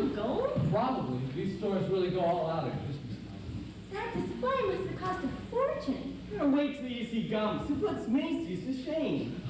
of gold? Probably. These stores really go all out at Christmas time. That display must have cost a fortune. Wait till you see Gumps. Who puts Macy's to shame?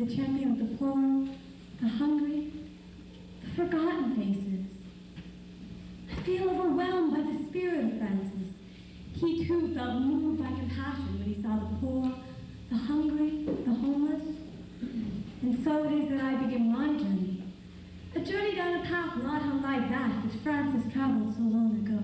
The champion of the poor, the hungry, the forgotten faces. I feel overwhelmed by the spirit of Francis. He too felt moved by compassion when he saw the poor, the hungry, the homeless. And so it is that I begin my journey. A journey down a path not unlike that which Francis traveled so long ago.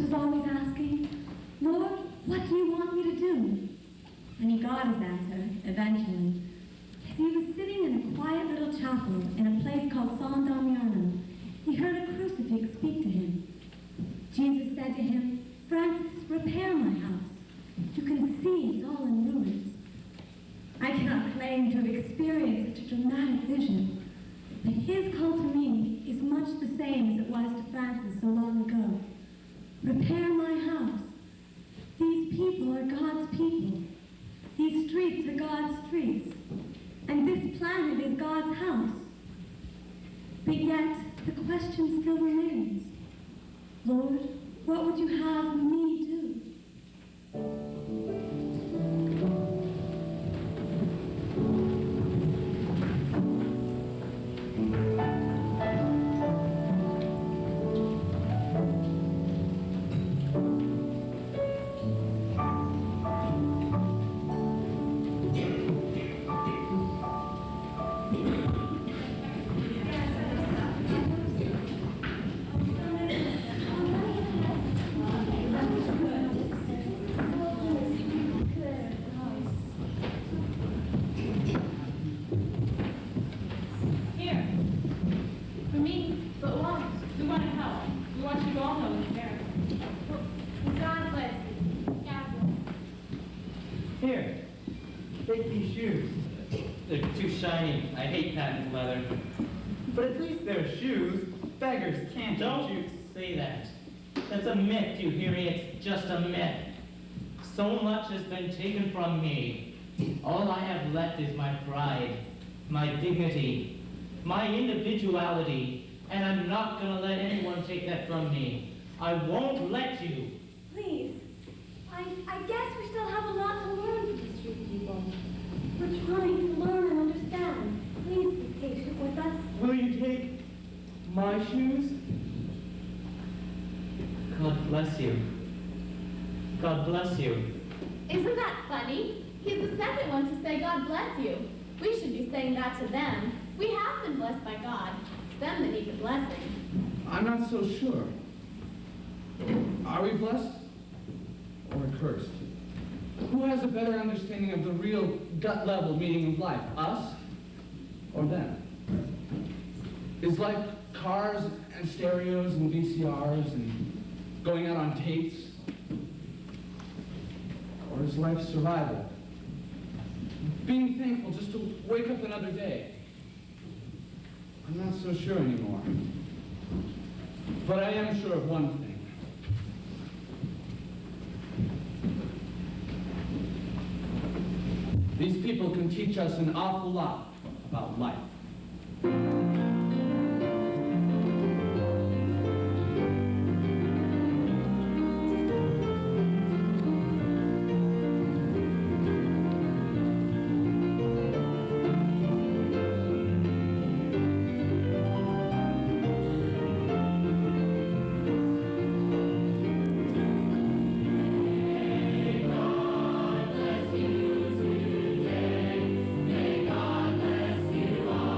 was always asking, Lord, what do you want me to do? And he got his answer, eventually. As he was sitting in a quiet little chapel in a place called San Damiano, he heard a crucifix speak to him. Jesus said to him, Francis, repair my house. You can see it's all in ruins. I cannot claim to have experienced such a dramatic vision, but his call to me is much the same as it was to Francis so long ago. Repair my house. These people are God's people. These streets are God's streets. And this planet is God's house. But yet, the question still remains. Lord, what would you have me do? Here. For me. But why? We want to help. We want you all to know it's there. God bless you. God bless you. Here, take these shoes. They're too shiny. I hate patent leather. But at least they're shoes. Beggars can't Don't say that. That's a myth, you hear me? It's just a myth. So much has been taken from me. All I have left is my pride, my dignity, my individuality, and I'm not gonna let anyone take that from me. I won't let you. Please. I guess we still have a lot to learn from the street people. We're trying to learn and understand. Please be patient with us. Will you take my shoes? God bless you. God bless you. Isn't that funny? He's the second one to say God bless you. We should be saying that to them. We have been blessed by God. It's them that need the blessing. I'm not so sure. Are we blessed or cursed? Who has a better understanding of the real gut-level meaning of life, us or them? Is life cars and stereos and VCRs and going out on tapes? Or is life survival? Being thankful just to wake up another day? I'm not so sure anymore. But I am sure of one thing. These people can teach us an awful lot about life. May God bless you all.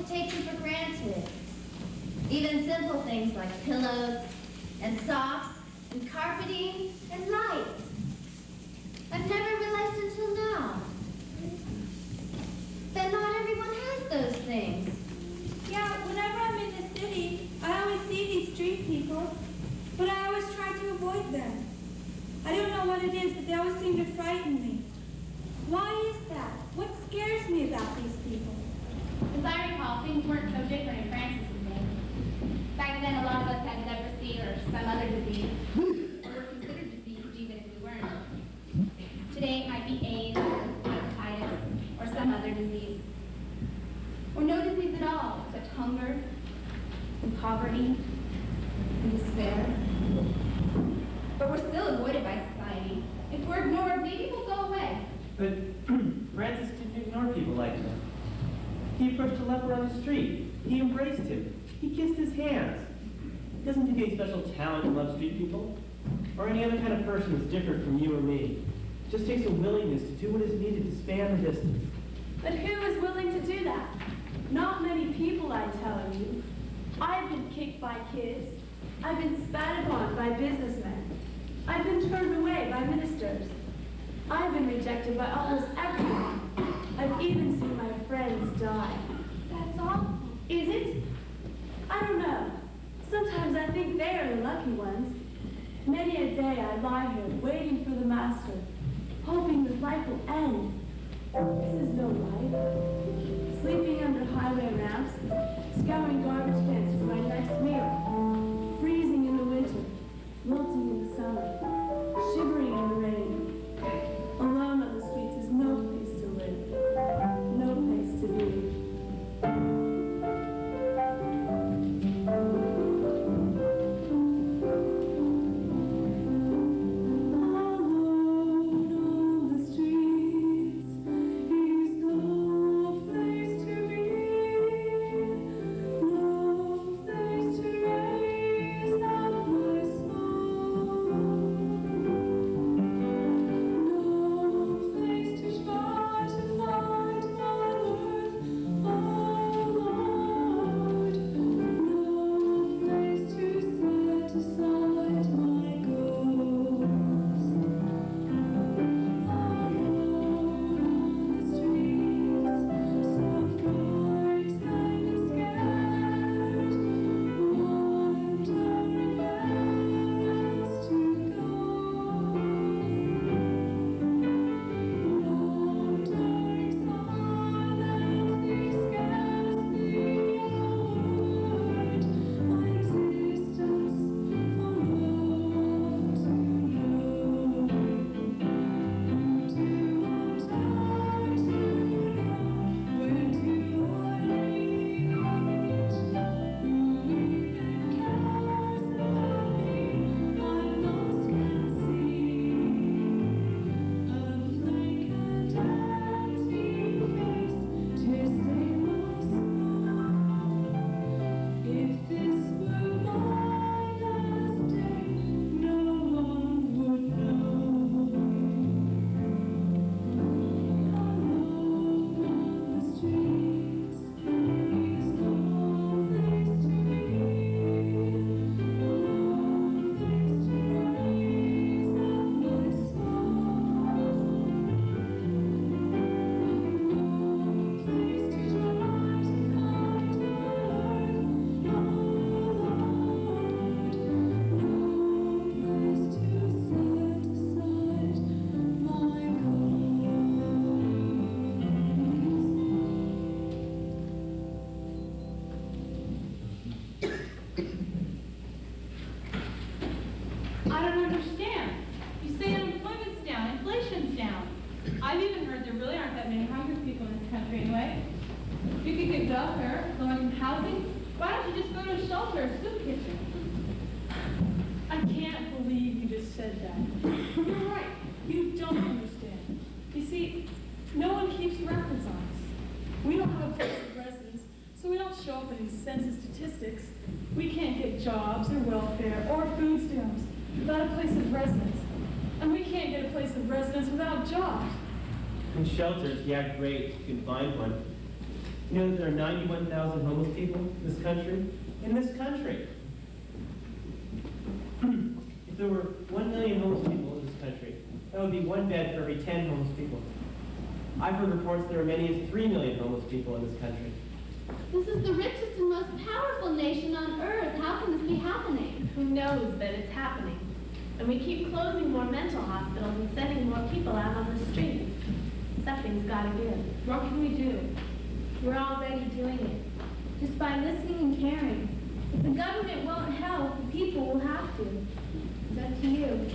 taken for granted. Even simple things like pillows and socks and carpeting and lights. I've never realized until now that not everyone has those things. Yeah, whenever I'm in the city, I always see these street people, but I always try to avoid them. I don't know what it is, but they always seem to frighten me. Why is that? What scares me about these people? As I recall, things weren't so different in Francis's day. Back then, a lot of us had leprosy or some other disease, or were considered diseased even if we weren't. Today, it might be AIDS, or hepatitis, or some other disease. Or no disease at all, except hunger, and poverty, and despair. But we're still avoided by society. If we're ignored, maybe we'll go away. But Francis didn't ignore people like that. He approached a leper on the street. He embraced him. He kissed his hands. It doesn't take any special talent to love street people, or any other kind of person who's different from you or me. It just takes a willingness to do what is needed to span the distance. But who is willing to do that? Not many people, I tell you. I've been kicked by kids. I've been spat upon by businessmen. I've been turned away by ministers. I've been rejected by almost everyone. I've even seen my friends die. That's awful. Is it? I don't know. Sometimes I think they are the lucky ones. Many a day I lie here waiting for the master, hoping this life will end. This is no life. Sleeping under highway ramps, scouring garbage cans for my next meal, freezing in the winter, melting in the summer, shivering in the rain. Alone on the streets is no place to live, no place to be. Jobs or welfare or food stamps without a place of residence. And we can't get a place of residence without jobs. And shelters, yeah, great, you can find one. You know that there are 91,000 homeless people in this country? In this country. If there were 1 million homeless people in this country, that would be one bed for every 10 homeless people. I've heard reports there are many as 3 million homeless people in this country. This is the richest and most powerful nation on earth. How can this be happening? Who knows that it's happening? And we keep closing more mental hospitals and sending more people out on the streets. Something's got to give. What can we do? We're already doing it. Just by listening and caring. If the government won't help, the people will have to. It's up to you.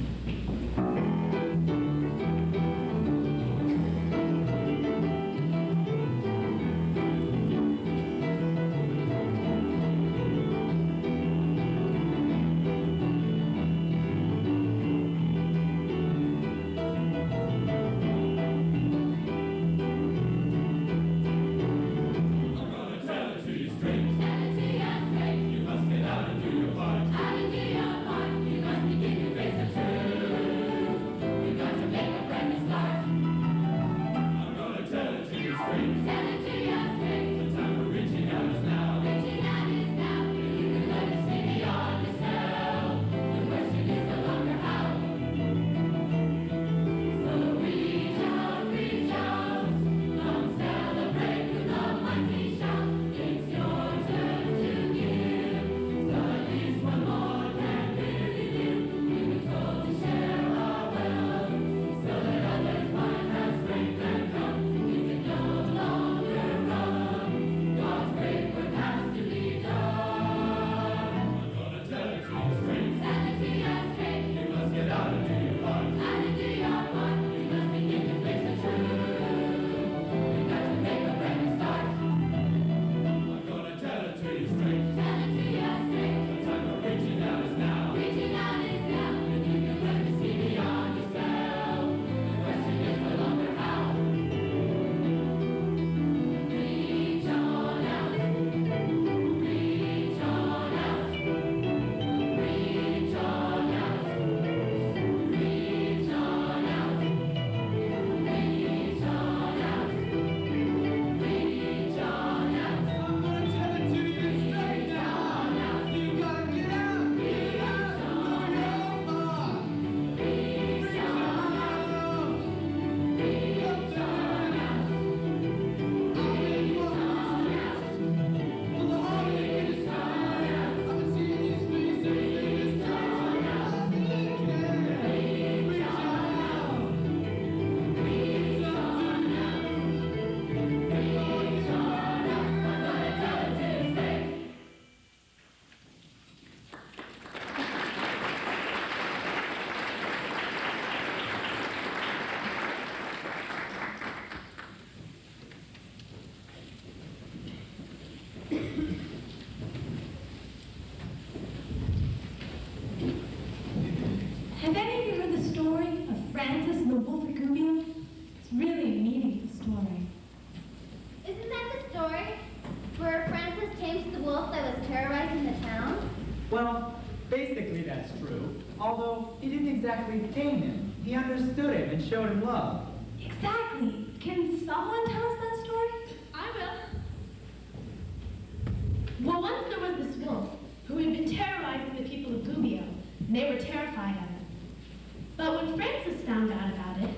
Have any of you heard the story of Francis and the wolf at Gubbio? It's really a meaningful story. Isn't that the story where Francis tames the wolf that was terrorizing the town? Well, basically that's true. Although he didn't exactly tame him. He understood him and showed him love. Exactly. Can someone tell us that story? I will. Well, once there was this wolf who had been terrorizing the people of Gubbio, and they were terrified of him. But when Francis found out about it,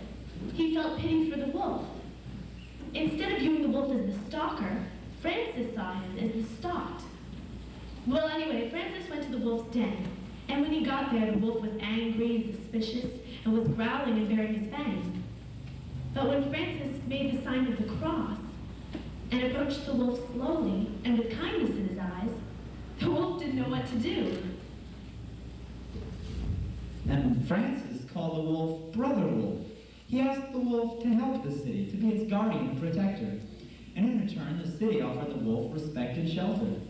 he felt pity for the wolf. Instead of viewing the wolf as the stalker, Francis saw him as the stalked. Well, anyway, Francis went to the wolf's den, and when he got there, the wolf was angry and suspicious and was growling and baring his fangs. But when Francis made the sign of the cross and approached the wolf slowly and with kindness in his eyes, the wolf didn't know what to do. And Francis called the wolf Brother Wolf. He asked the wolf to help the city, to be its guardian and protector. And in return, the city offered the wolf respect and shelter.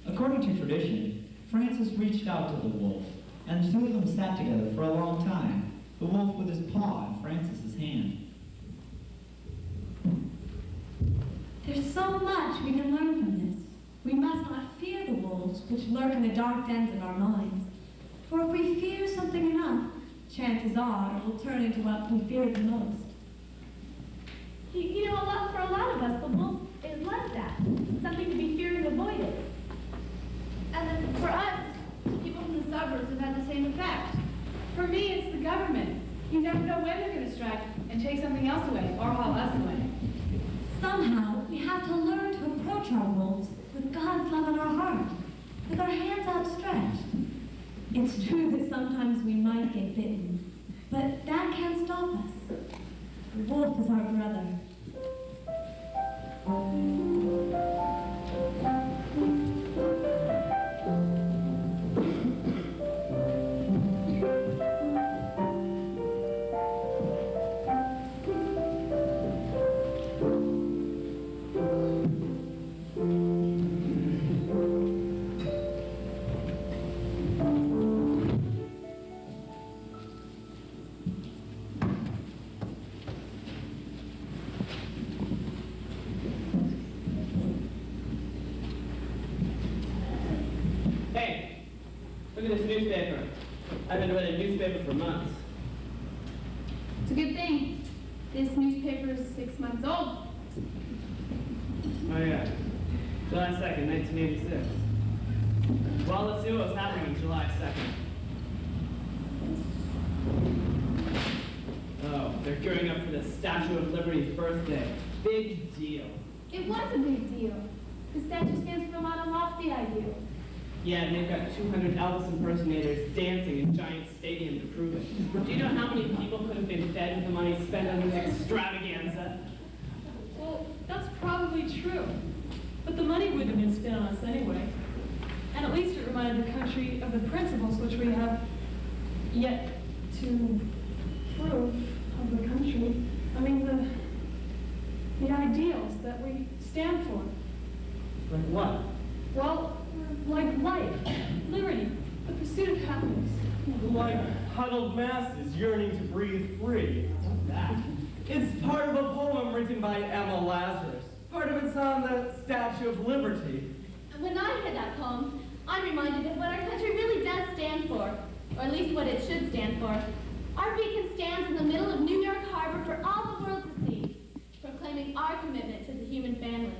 According to tradition, Francis reached out to the wolf, and the two of them sat together for a long time, the wolf with his paw in Francis's hand. There's so much we can learn from this. We must not fear the wolves which lurk in the dark dens of our minds. For if we fear something enough, chances are it will turn into what we fear the most. You know, for a lot of us, the wolf is like that. something to be feared and avoided. And then for us, people from the suburbs have had the same effect. For me, it's the government. You never know when they're going to strike and take something else away or haul us away. Somehow, we have to learn to approach our wolves with God's love in our heart, with our hands outstretched. It's true that sometimes we might get bitten, but that can't stop us. The wolf is our brother. Hey, look at this newspaper. I haven't read a newspaper for months. It's a good thing. This newspaper is 6 months old. Oh yeah, July 2nd, 1986. Well, let's see what was happening on July 2nd. Oh, they're gearing up for the Statue of Liberty's birthday. Big deal. It was a big deal. The statue stands for a lot of lofty ideals. Yeah, and they've got 200 Elvis impersonators dancing in giant stadium to prove it. Do you know how many people could have been fed with the money spent on this extravaganza? Well, that's probably true. But the money wouldn't have been spent on us anyway. And at least it reminded the country of the principles which we have yet to prove of the country. I mean, the ideals that we stand for. Like what? Well, like life, liberty, the pursuit of happiness. Like huddled masses yearning to breathe free. What's that? It's part of a poem written by Emma Lazarus. Part of it's on the Statue of Liberty. When I hear that poem, I'm reminded of what our country really does stand for, or at least what it should stand for. Our beacon stands in the middle of New York Harbor for all the world to see, proclaiming our commitment to the human family.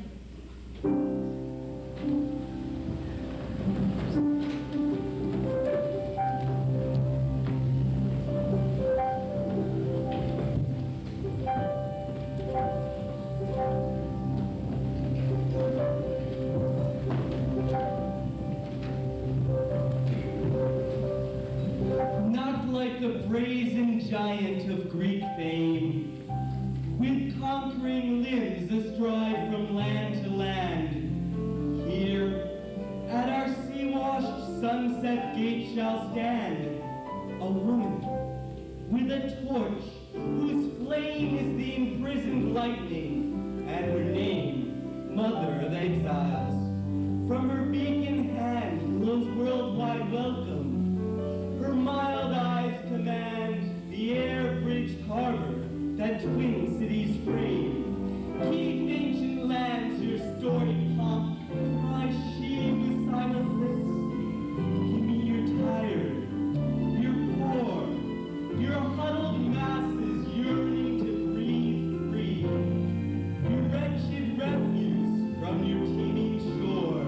Not like the brazen giant of Greek fame, with conquering limbs astride from land to land. Here, at our sea-washed sunset gate shall stand a woman with a torch whose flame is the imprisoned lightning, and her name, Mother of Exiles. From her beacon hand glows worldwide welcome. Her mild eyes command the air-bridged harbor that twin cities frame. Keep ancient lands your storied pomp, cry she with silent lips. Give me your tired, your poor, your huddled masses yearning to breathe free. Your wretched refuse from your teeming shore.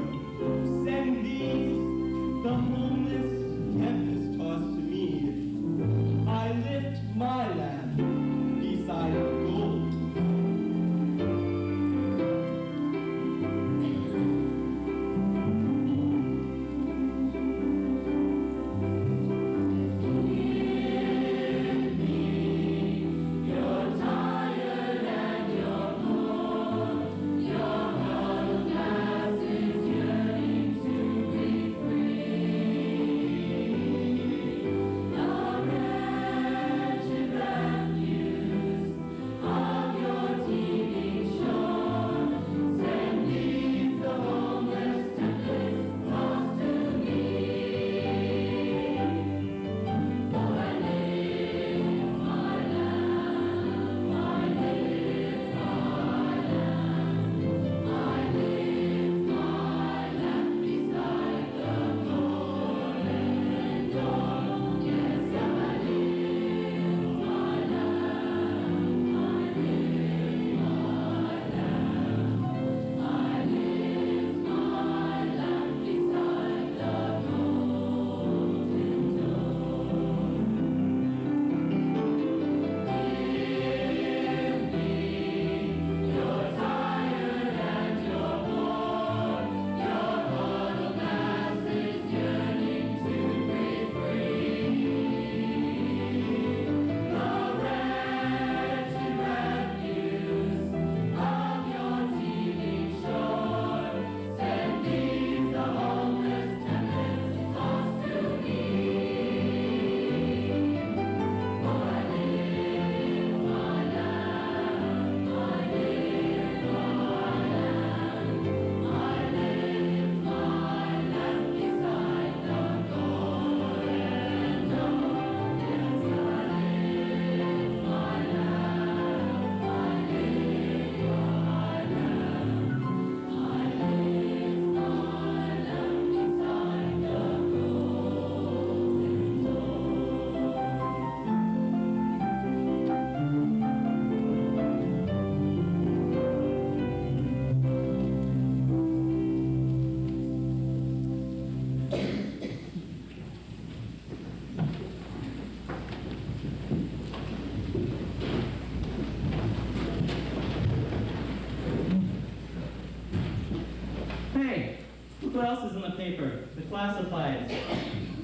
What else is in the paper? The classifieds.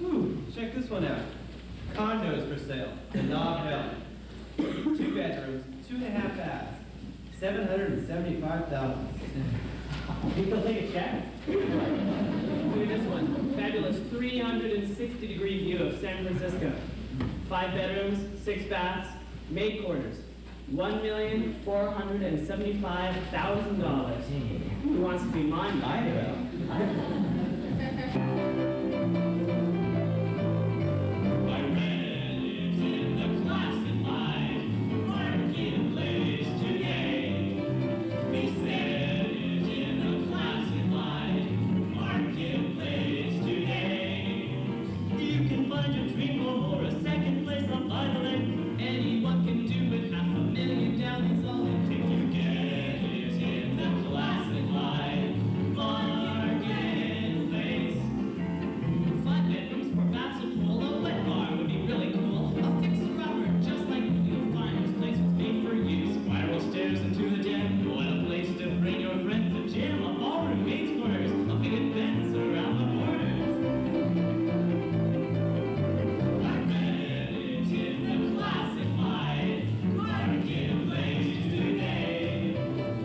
Ooh, check this one out. Condos for sale. The Knob Hill. 2 bedrooms, 2.5 baths. 775,000. You can take a check. Look at this one. Fabulous 360-degree view of San Francisco. 5 bedrooms, 6 baths, maid quarters. $1,475,000. Who wants to be mine, by the way? I read it in the classified marketplace today. They said it in the classified marketplace today. You can find your dream home or a second place up by the lake. Anyone can do it, $500,000 down is all it takes. You get it in the classified marketplace. 5 bedrooms, 4 baths, a pool, a wet bar would be really cool. A fixer-upper, just like you'll find this place was made for you. Spiral stairs into the den. What a place to bring your friends. A gym, a ballroom, maid's quarters, a big events around the borders. I read it in the classified marketplace today.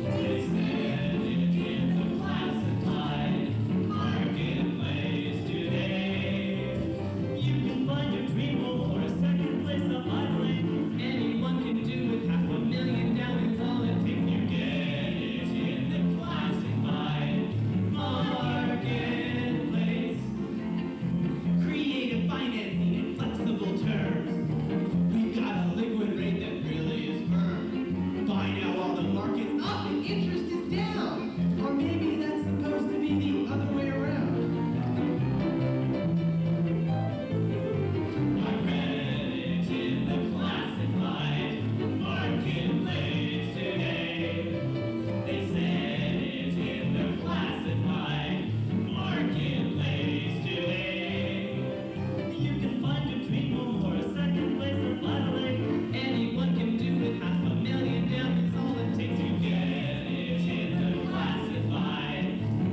They said it in the classified marketplace today. You can find your dream home or a second place up by the lake. Anyone can do it, $500,000 down is all it takes. You get it in the classified marketplace. Creative financing and flexible terms. We've got a liquid rate that really is firm. Buy now while the market's up and interest is down. Or maybe that's supposed to be the other way around. I read it in the classified marketplace today. They said it in the classified marketplace today. You can find your dream home or a second place or by the lake. Anyone can do it, $500,000 down is all it takes. You get it in the classified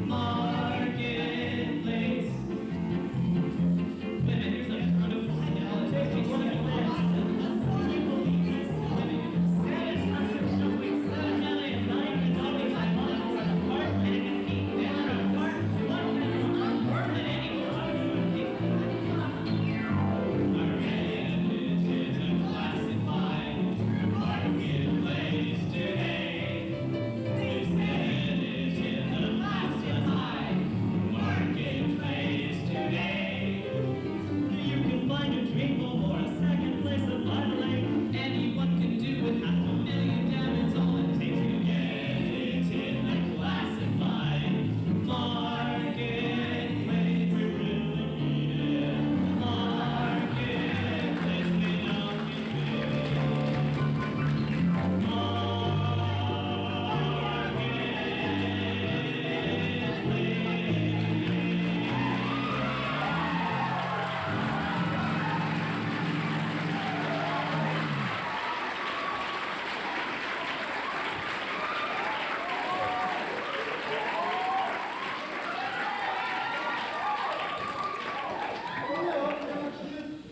marketplace. Women, here's a kind of you can find your dream home or a second place up by the lake. Anyone can do it, $500,000 down is all it takes. You get it in the classified marketplace. We really need it. Marketplace, we know we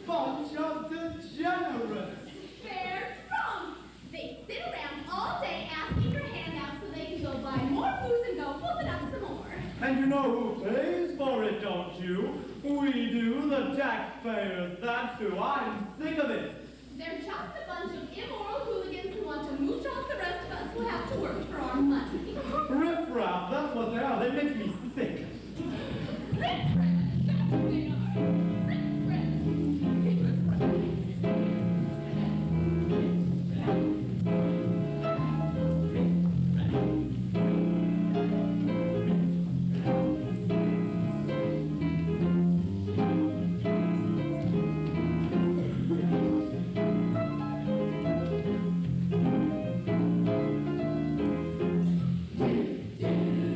bunch of degenerates. They're drunk. They sit around all day asking for handouts so they can go buy more booze and go whoop it up some more. And you know who pays for it, don't you? We do, the taxpayers. That's who. I'm sick of it. They're just a bunch of immoral hooligans who want to mooch off the rest of us who have to work for our money. Riff-raff, that's what they are. They make me sick. Riff-raff, that's what they are. Yeah.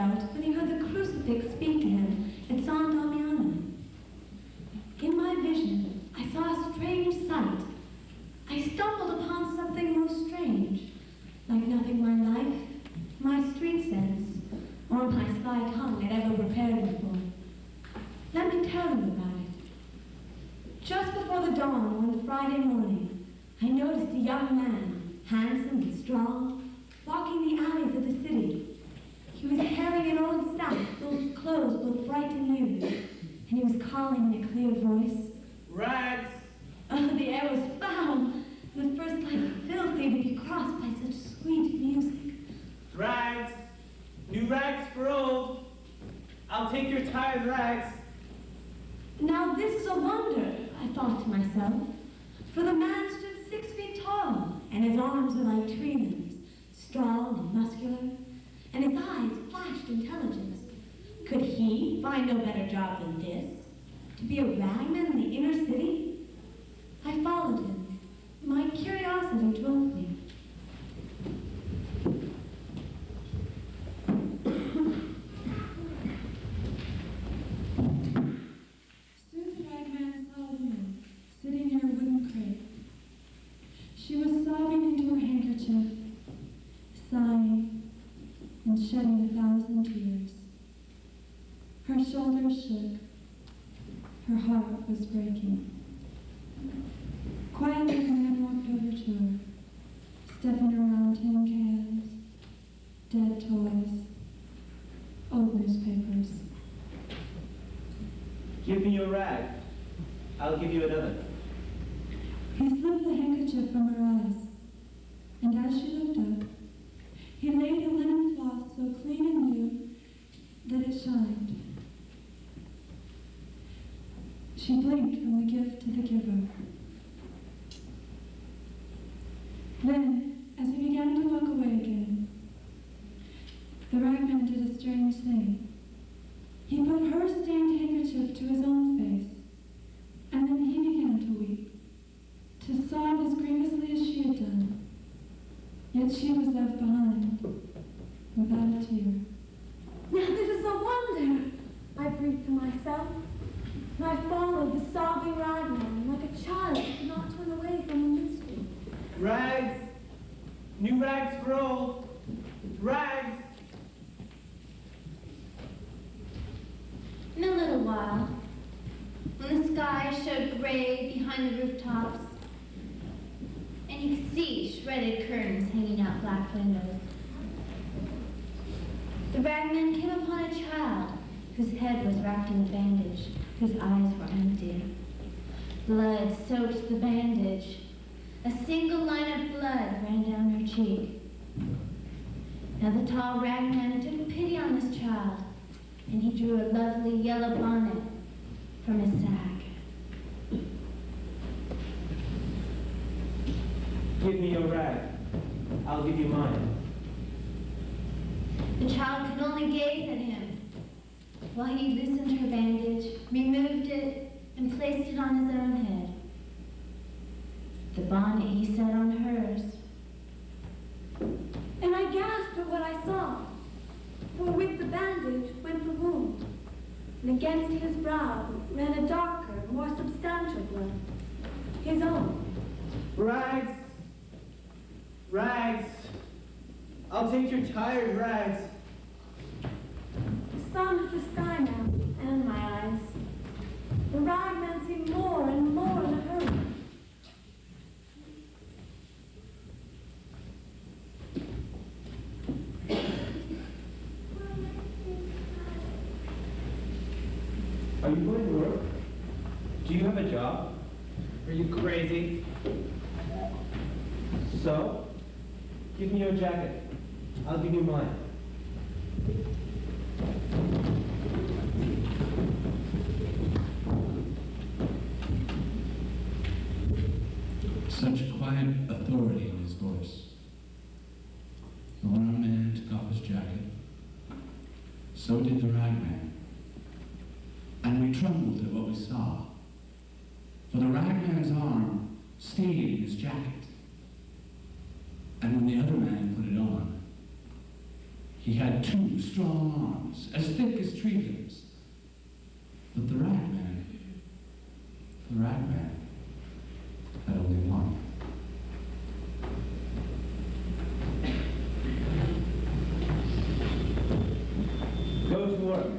felt when he heard the crucifix speak to him at San Damiano. In my vision, I saw a strange sight. I stumbled upon something most strange, like nothing my life, my street sense, or my sly tongue had ever prepared me for. Let me tell you about it. Just before the dawn one Friday morning, I noticed a young man, handsome and strong, walking the alleys of the city. He was carrying an old sack filled with clothes both bright and new, and he was calling in a clear voice. Rags! Oh, the air was foul, and the first light filthy to be crossed by such sweet music. Rags! New rags for old. I'll take your tired rags. Now this is a wonder, I thought to myself, for the man stood 6 feet tall, and his arms were like tree limbs, strong and muscular, and his eyes flashed intelligence. Could he find no better job than this? To be a ragman in the inner city? I followed him. My curiosity drove me. Soon the ragman saw a woman sitting near a wooden crate. She was sobbing into her handkerchief, sighing and shedding 1,000 tears. Her shoulders shook. Her heart was breaking. Quietly, the man walked over to her, stepping around tin cans, dead toys, old newspapers. Give me your rag. I'll give you another. He slipped the handkerchief from her eyes, and as she looked up, he laid a linen cloth so clean and new that it shined. She blinked from the gift to the giver. Then, as he began to walk away again, the ragman did a strange thing. He put her stained handkerchief to his own face, and then he began to weep, to sob as grievously as she had done. Yet she was left behind, without a tear. Now this is a wonder, I breathed to myself. And I followed the sobbing ragman like a child who could not turn away from the mystery. Rags! New rags for old. Rags! In a little while, when the sky showed gray behind the rooftops, and you could see shredded curtains hanging out black windows, the ragman came upon a child whose head was wrapped in a bandage, whose eyes were empty. Blood soaked the bandage. A single line of blood ran down her cheek. Now the tall ragman took pity on this child, and he drew a lovely yellow bonnet from his sack. Give me your rag. I'll give you mine. The child could only gaze at him while he loosened her bandage, removed it, and placed it on his own head. The bonnet he set on hers. And I gasped at what I saw, for with the bandage went the wound, and against his brow ran a darker, more substantial blood, his own. Rags! Rags! I'll take your tired rags. The sun hit the sky now, and my eyes. The ragman seemed more and more in a hurry. Are you going to work? Do you have a job? Are you crazy? So? Give me your jacket. I'll give you mine. Such quiet authority in his voice. The one man took off his jacket. So did the ragman. And we trembled at what we saw. For the ragman's arm stayed in his jacket. And when the other man put it on, He had 2 strong arms, as thick as tree limbs. But the ragman had only one. Go to work.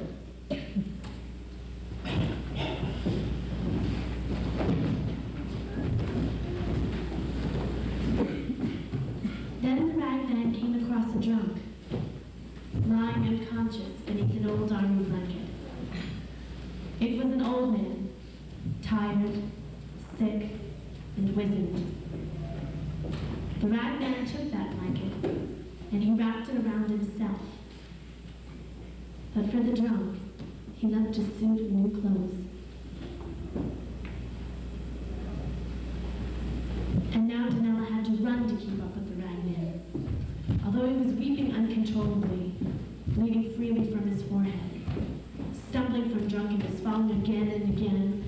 Then the ragman came across a drunk, lying unconscious beneath an old army blanket. It was an old man, tired, sick, and wizened. The ragman took that blanket, and he wrapped it around himself. But for the drunk, he left a suit of new clothes. And now Danella had to run to keep up with the ragman. Although he was weeping uncontrollably, bleeding freely from his forehead, stumbling from drunkenness, falling again and again,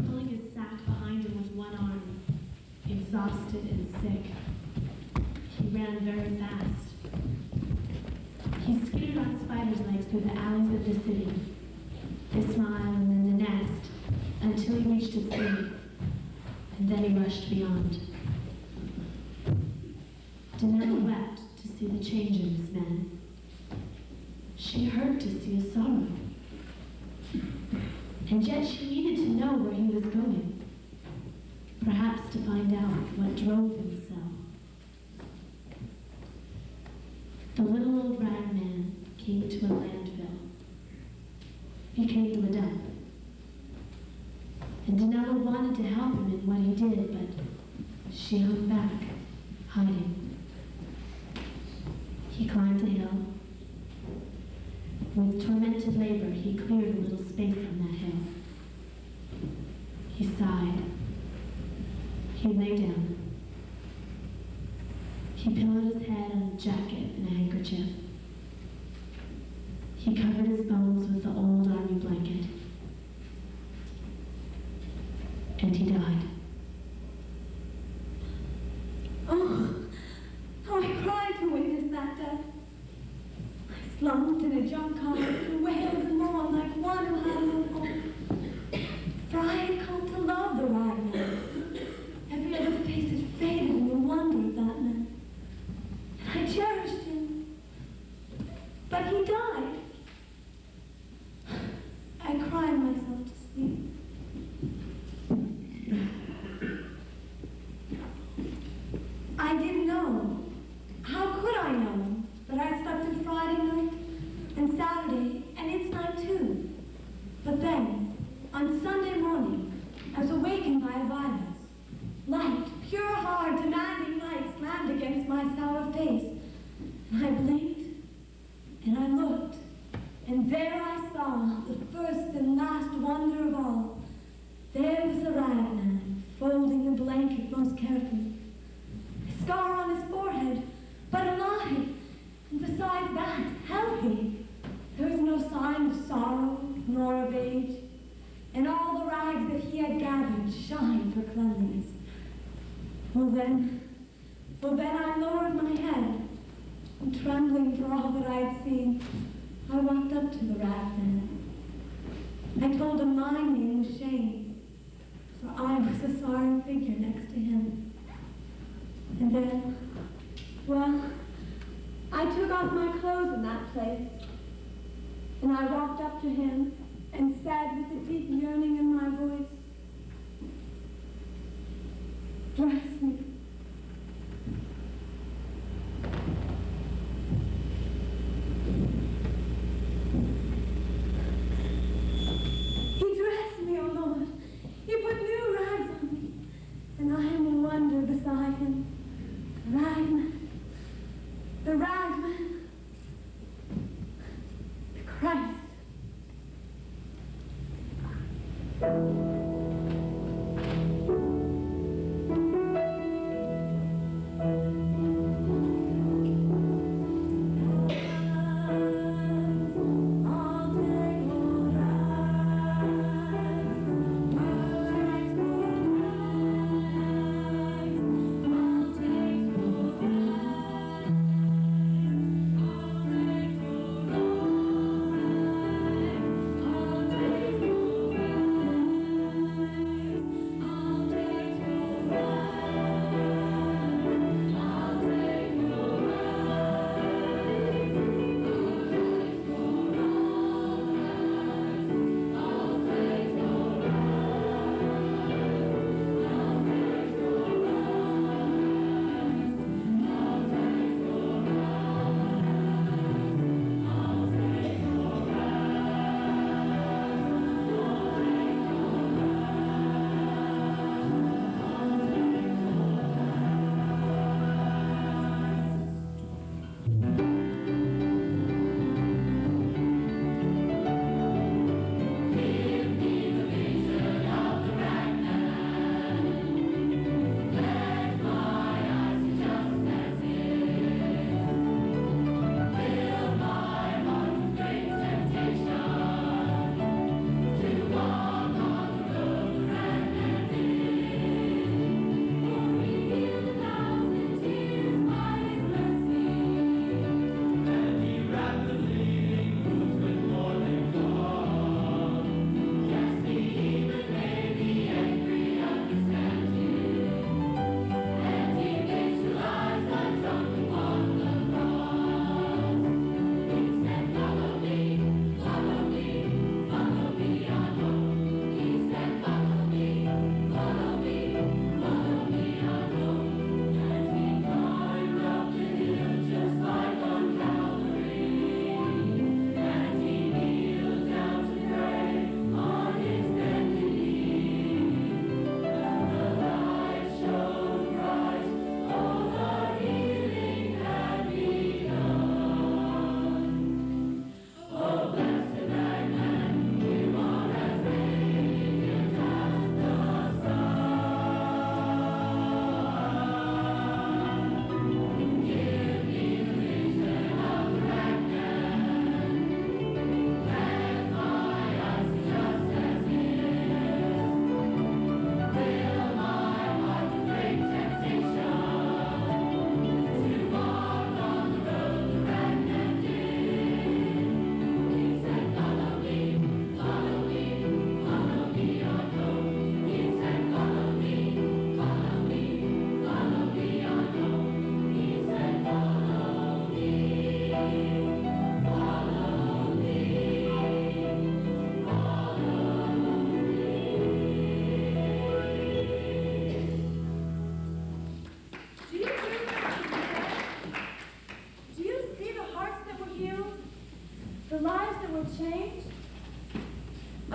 pulling his sack behind him with one arm, exhausted and sick. He ran very fast. He skittered on spider's legs through the alleys of the city, this mile and then the next, until he reached its gates, and then he rushed beyond. Danella wept to see the change in this man. She hurt to see his sorrow. And yet she needed to know where he was going, perhaps to find out what drove him so. The little old ragman came to a landfill. He came to a dump. And Danella wanted to help him in what he did, but she hung back, hiding. He climbed a hill. With tormented labor, he cleared a little space on that hill. He sighed. He lay down. He pillowed his head on a jacket and a handkerchief. He covered his bones with the old army blanket. And he died. Oh, how I cried to witness that death. I slumped in a junk car and wailed and mourned like one who had no hope. For I had come to love the ragman. Every other face had faded in the wonder of that man. And I cherished him. But he died. I cried myself to sleep. I didn't know. How could I know that I slept in Friday night and Saturday and its night too? But then, on Sunday morning, I was awakened by a violence. Light, pure, hard, demanding light slammed against my sour face. And I blinked, and I looked, and there I saw the first and last wonder of all. There was the ragman, folding the blanket most carefully. A scar on his forehead, but alive, and besides that, healthy. There was no sign of sorrow, nor of age, and all the rags that he had gathered shined for cleanliness. Well then I lowered my head, and trembling for all that I had seen, I walked up to the ragman. I told him my name was shame, for I was a sorry figure next to him. And then, well, I took off my clothes in that place, and I walked up to him and said with a deep yearning in my voice, "Bless me." He dressed me, oh Lord. He put new rags on me, and I am in wonder beside him. The ragman, the Christ.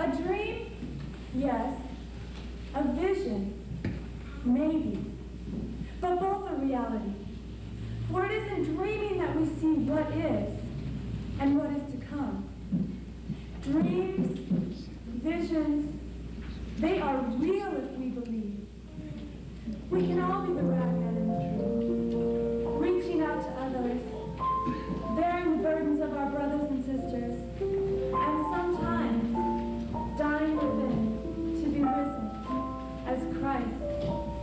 A dream? Yes. A vision? Maybe. But both are reality. For it is in dreaming that we see what is and what is to come. Dreams, visions, they are real if we believe. We can all be the ragman in the tree, reaching out to others, bearing the burdens of our brothers and sisters, and sometimes dying within to be risen as Christ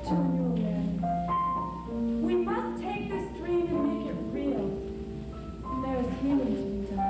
to a new awareness. We must take this dream and make it real. There is healing to be done.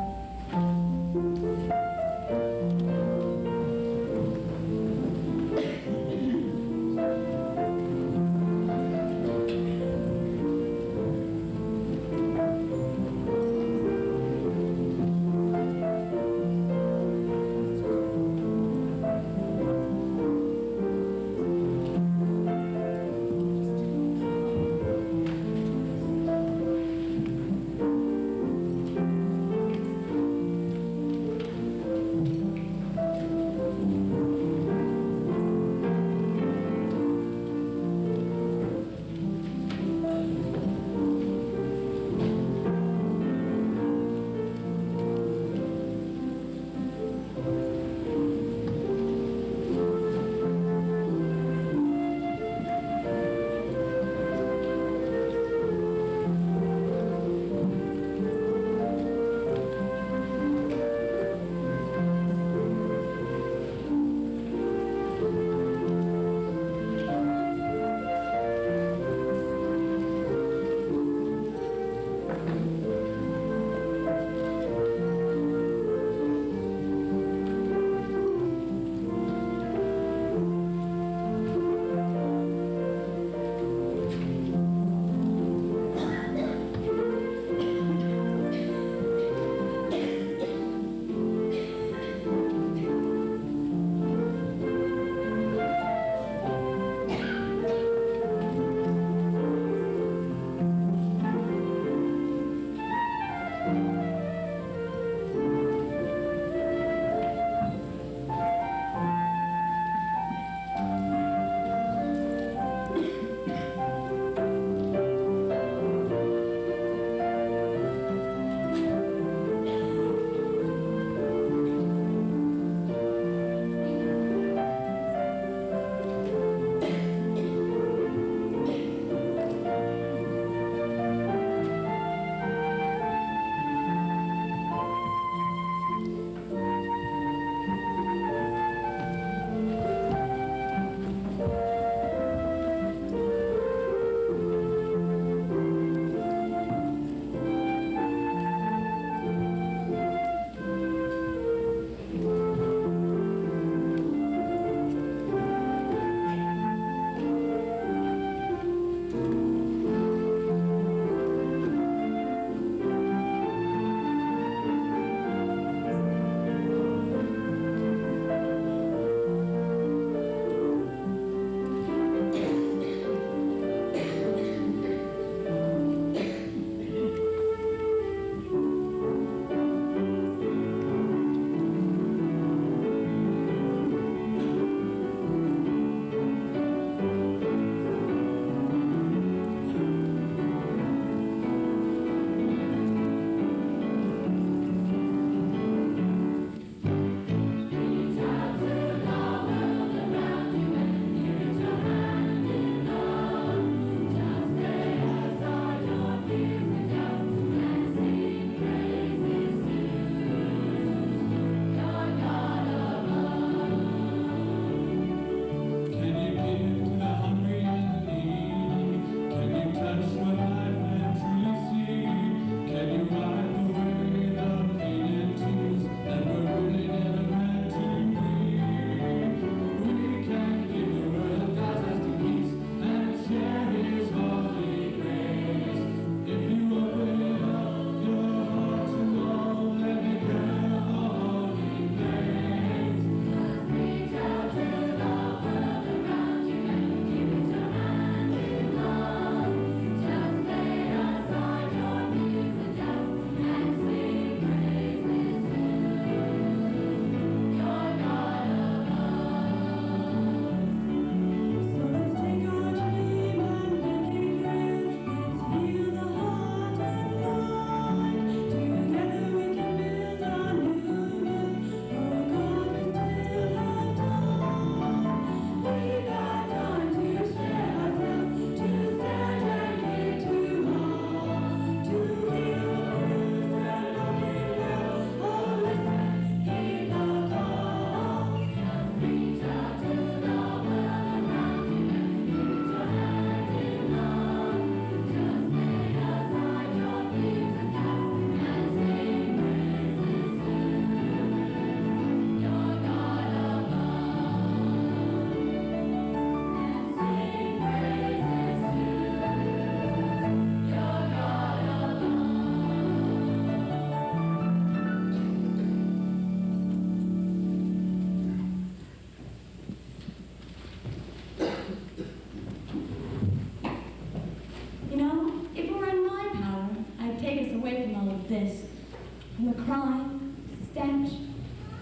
from the crime, the stench,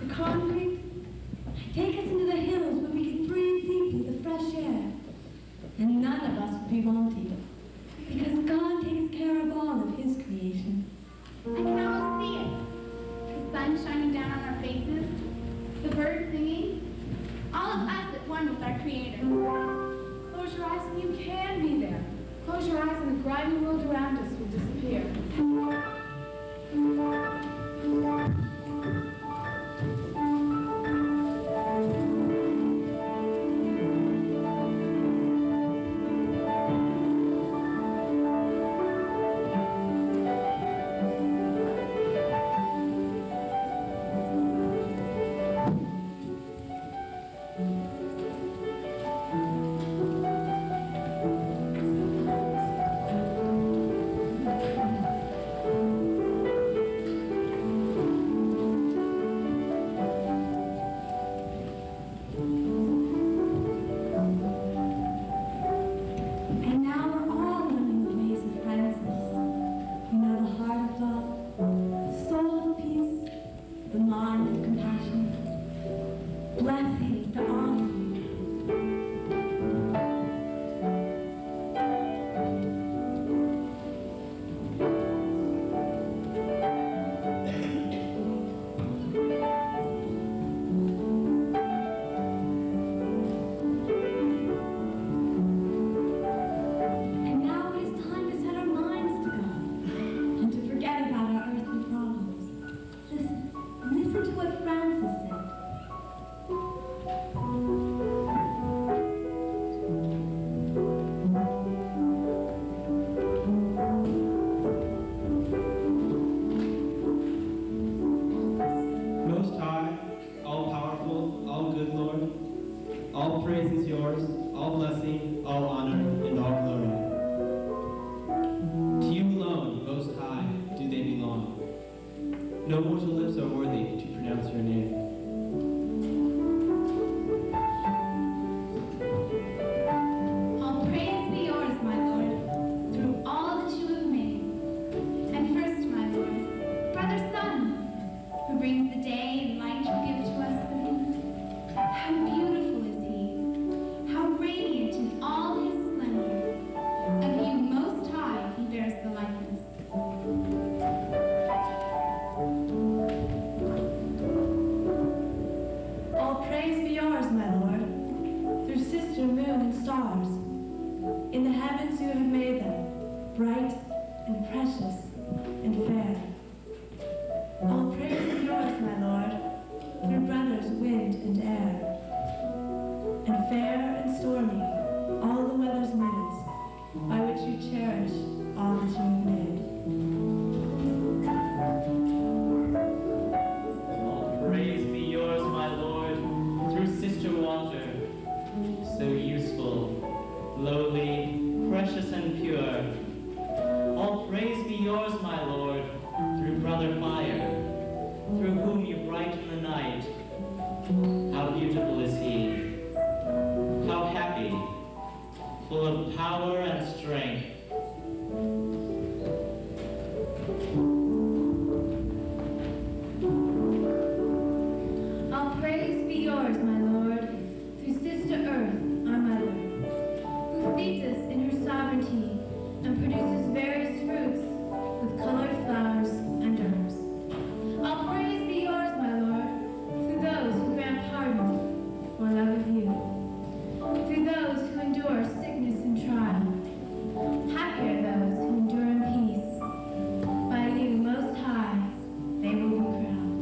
the concrete. Take us into the hills where we can breathe deeply the fresh air. And none of us would be wanted, because God takes care of all of his creation. I can almost see it. The sun shining down on our faces, the birds singing, all of us at one with our Creator. Close your eyes and you can be there. Close your eyes and the grimy world around us will disappear. And now we're all learning the ways of Francis. We know the heart of love, the soul of peace, the mind of compassion. Blessings to all of you. And now it is time to set our minds to God and to forget about our earthly problems. Listen to what Francis said. Most High, all-powerful, all-good Lord, all praise is yours, all blessing, all honor, and all glory. To you alone, Most High, do they belong. No mortal lips are worthy to pronounce your name. All praise be yours, my Lord, through all that you have made. And first, my Lord, Brother Sun, who brings the day and light you give to us within. How beautiful is he, how radiant in all his splendor. Of you, Most High, he bears the likeness. All praise be yours, my Lord, through sister moon and stars. In the heavens you have made them, bright and precious and fair. All praise be yours, my Lord, through brothers wind and air. And fair and stormy, all the weather's moods, by which you cherish all that you have made. All praise be yours, my Lord, through Sister Water, so useful, lowly, precious and pure. All praise be yours, my Lord, through Brother Fire, through whom you brighten the night. How beautiful is he, how happy, full of power and strength. All praise be yours, my Lord, through Sister Earth, our Mother, who feeds us in her sovereignty and produces various fruits with colored flowers and herbs. All praise be yours, my Lord, through those who grant pardon for love of you, through those who endure sickness and trial. Happy are those who endure in peace. By you, Most High, they will be crowned.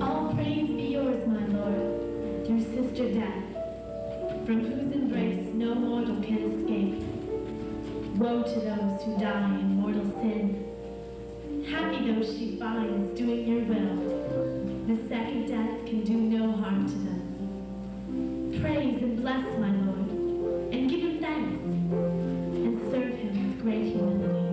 All praise be yours, my Lord, through Sister Death, from whose embrace no mortal can escape. Woe to those who die in mortal sin. Happy those she finds doing your will. The second death can do no harm to them. Praise and bless my Lord, and give him thanks, and serve him with great humility.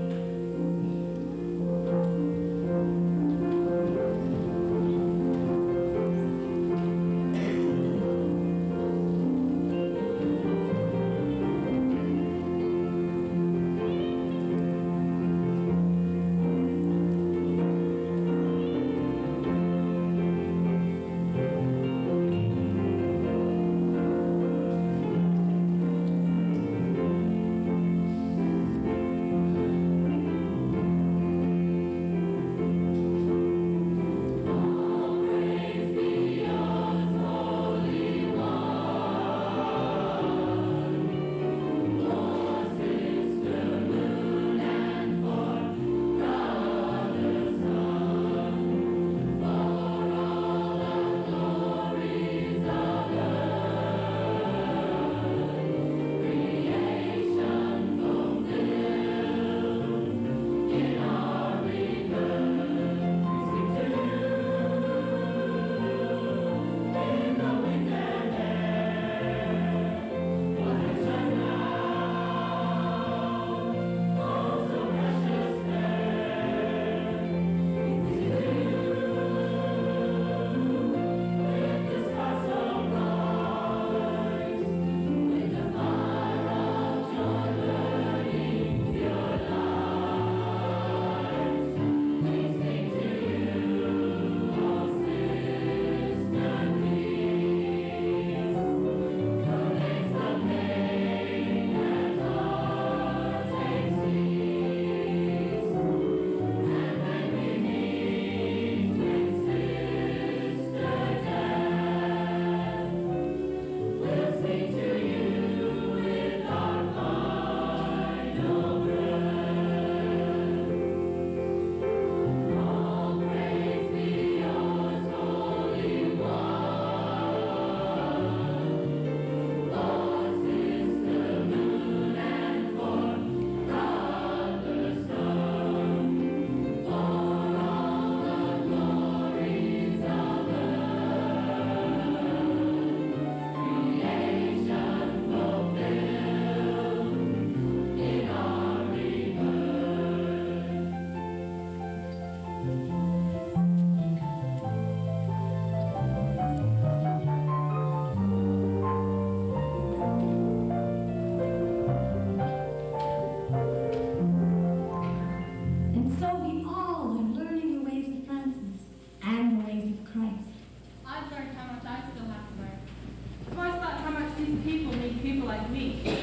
people need people like me.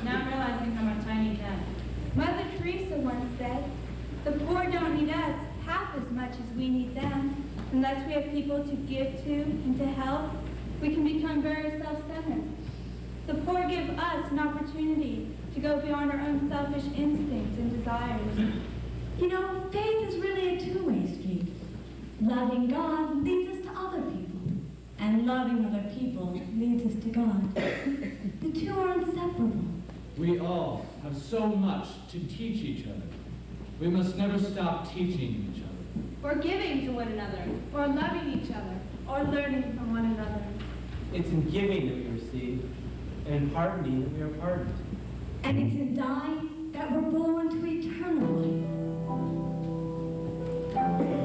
Now I'm realizing how much I need them. Mother Teresa once said, the poor don't need us half as much as we need them. Unless we have people to give to and to help, we can become very self-centered. The poor give us an opportunity to go beyond our own selfish instincts and desires. You know, faith is really a two-way street. Loving God leads us to other people, and loving other people leads us to God. The two are inseparable. We all have so much to teach each other. We must never stop teaching each other. Or giving to one another. Or loving each other, or learning from one another. It's in giving that we receive, and in pardoning that we are pardoned. And it's in dying that we're born to eternal life. Make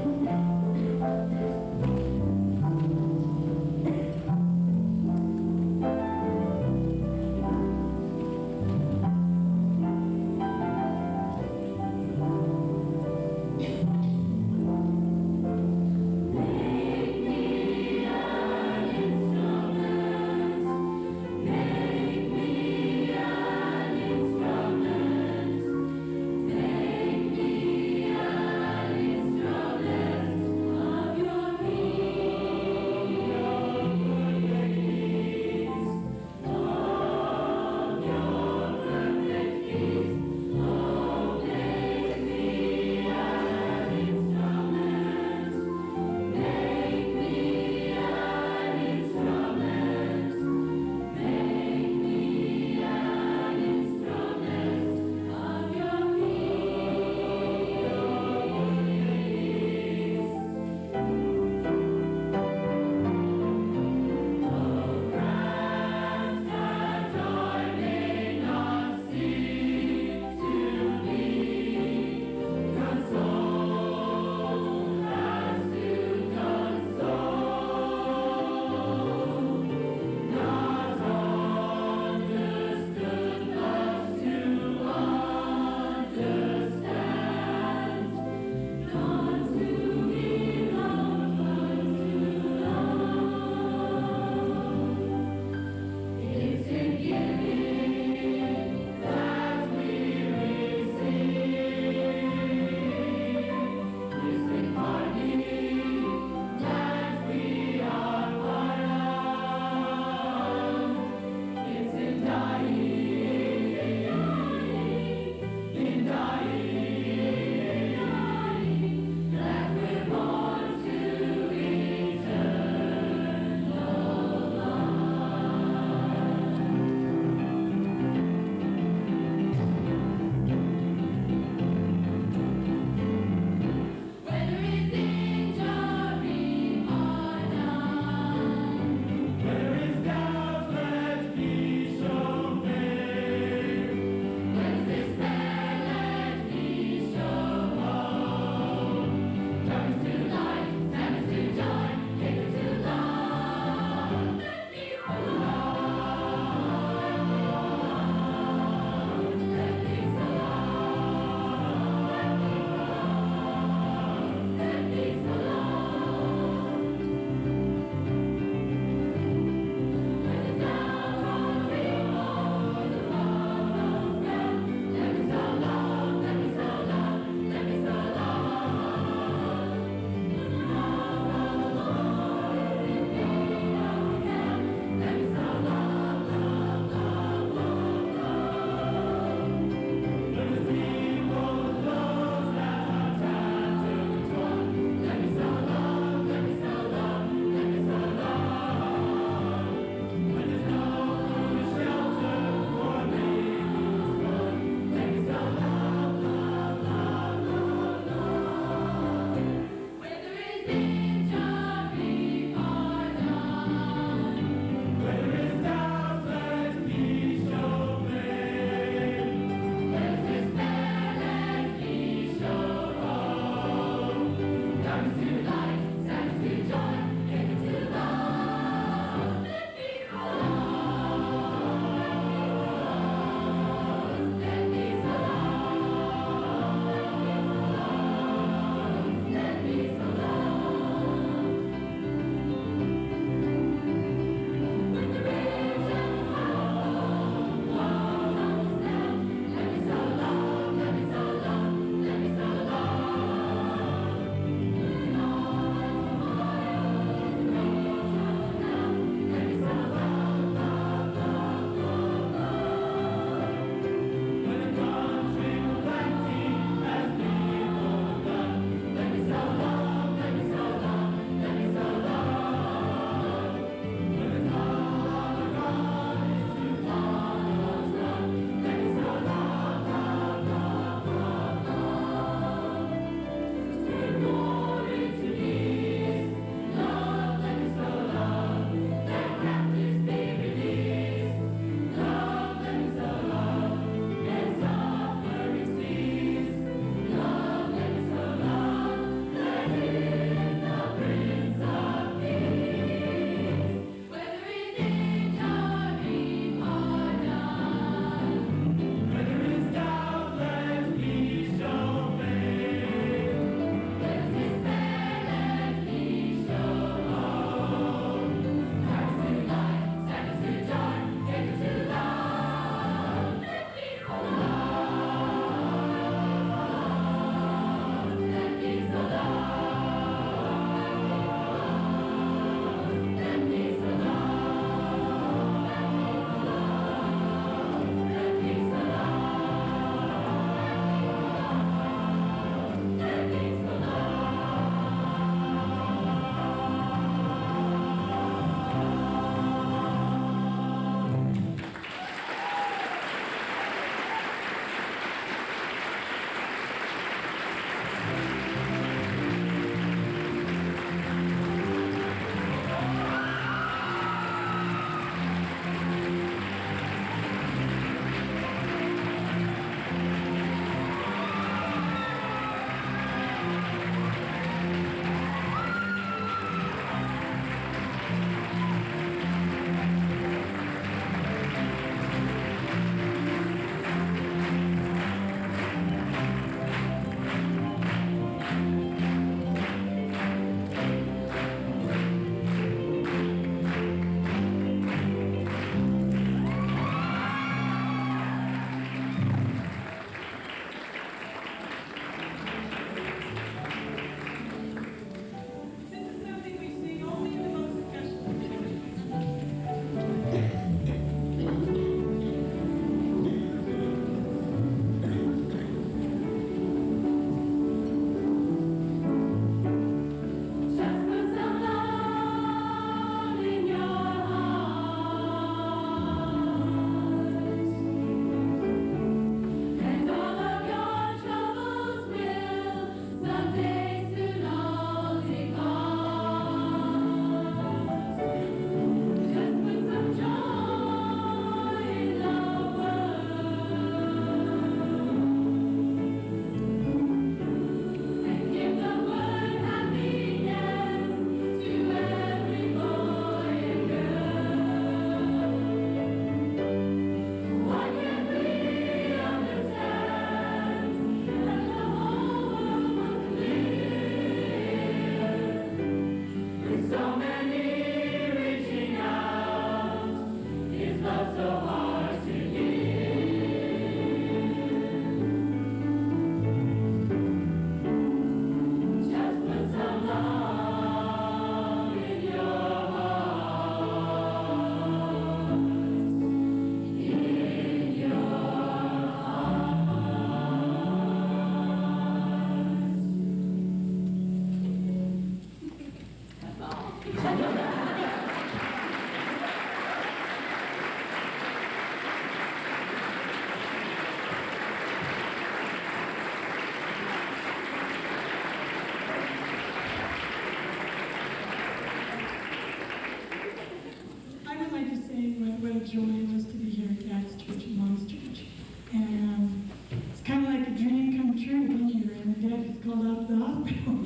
joy it was to be here at Dad's church, Mom's church. And it's kind of like a dream come true to be here, and Dad was called out to the hospital.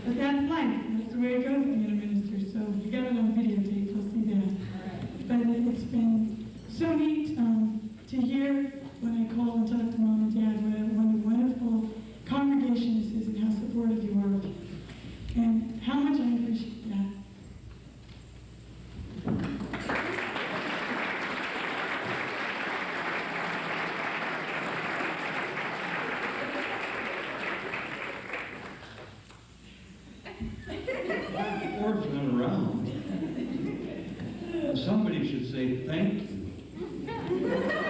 But that's life. That's the way it goes being a minister. So you got it on videotape, you'll see that. But it's been so neat to hear when I call and talk to Mom and Dad what a wonderful congregation this is and how supportive you are of you. And how much I appreciate that. Orphan around. Somebody should say thank you.